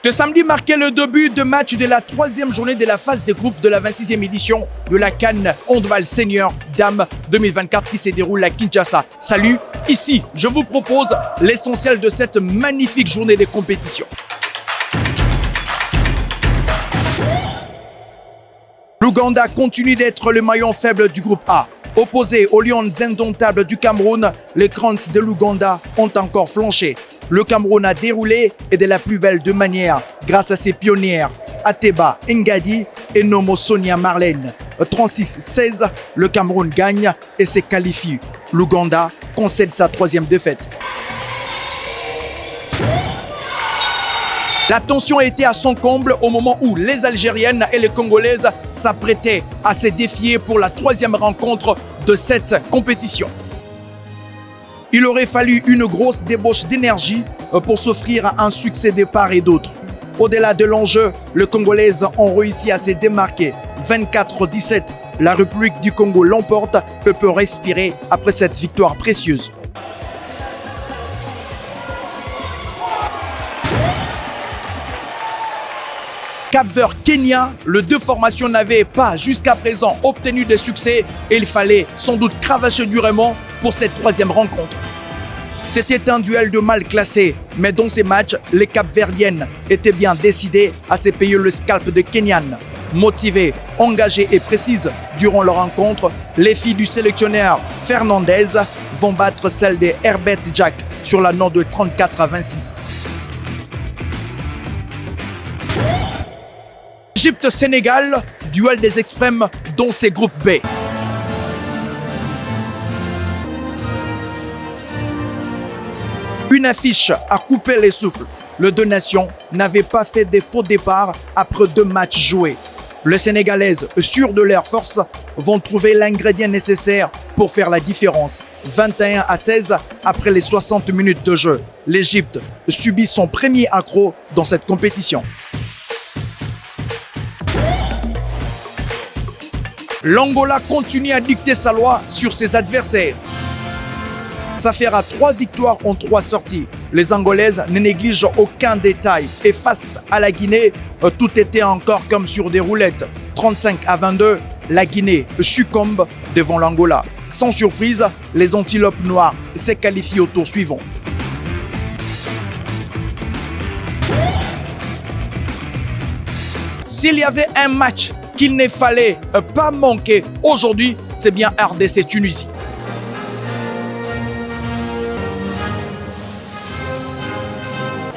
Ce samedi marquait le début de match de la troisième journée de la phase des groupes de la 26e édition de la CAN Handball Senior Dames 2024 qui se déroule à Kinshasa. Salut, ici je vous propose l'essentiel de cette magnifique journée de compétition. L'Ouganda continue d'être le maillon faible du groupe A. Opposés aux Lions indomptables du Cameroun, les Crans de l'Ouganda ont encore flanché. Le Cameroun a déroulé et de la plus belle de manière grâce à ses pionnières Ateba Ngadi et Nomo Sonia Marlène. 36-16, le Cameroun gagne et se qualifie. L'Ouganda concède sa troisième défaite. La tension était à son comble au moment où les Algériennes et les Congolaises s'apprêtaient à se défier pour la troisième rencontre de cette compétition. Il aurait fallu une grosse débauche d'énergie pour s'offrir un succès de part et d'autre. Au-delà de l'enjeu, les Congolaises ont réussi à se démarquer. 24-17, la République du Congo l'emporte et peut respirer après cette victoire précieuse. Cap-Vert-Kenya, les deux formations n'avaient pas jusqu'à présent obtenu de succès et il fallait sans doute cravacher durement pour cette troisième rencontre. C'était un duel de mal classés, mais dans ces matchs, les Cap-Verdiennes étaient bien décidées à se payer le scalp de Kenyan. Motivées, engagées et précises durant leur rencontre, les filles du sélectionneur Fernandez vont battre celles de Herbert Jack sur la note de 34-26. Égypte-Sénégal, duel des extrêmes dans ces groupes B. Une affiche a coupé les souffles. Les deux nations n'avaient pas fait de faux départ après 2 matchs joués. Les Sénégalaises, sûres de leur force, vont trouver l'ingrédient nécessaire pour faire la différence. 21-16 après les 60 minutes de jeu. L'Égypte subit son premier accroc dans cette compétition. L'Angola continue à dicter sa loi sur ses adversaires. Ça fera 3 victoires en 3 sorties. Les Angolaises ne négligent aucun détail. Et face à la Guinée, tout était encore comme sur des roulettes. 35-22, la Guinée succombe devant l'Angola. Sans surprise, les Antilopes noires se qualifient au tour suivant. S'il y avait un match qu'il ne fallait pas manquer aujourd'hui, c'est bien RDC-Tunisie.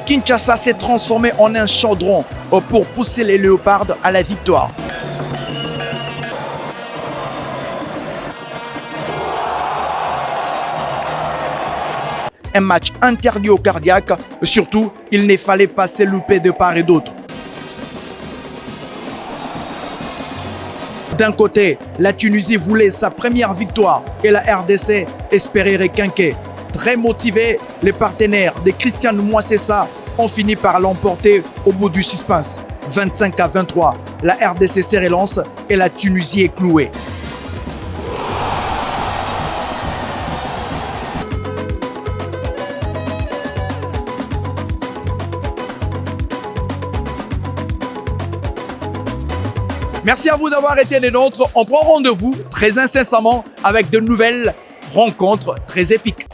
Kinshasa s'est transformé en un chaudron pour pousser les Léopards à la victoire. Un match interdit aux cardiaques, surtout, il ne fallait pas se louper de part et d'autre. D'un côté, la Tunisie voulait sa première victoire et la RDC espérait requinquer. Très motivés, les partenaires de Christian Mouassessa ont fini par l'emporter au bout du suspense. 25-23, la RDC se relance et la Tunisie est clouée. Merci à vous d'avoir été des nôtres. On prend rendez-vous très incessamment avec de nouvelles rencontres très épiques.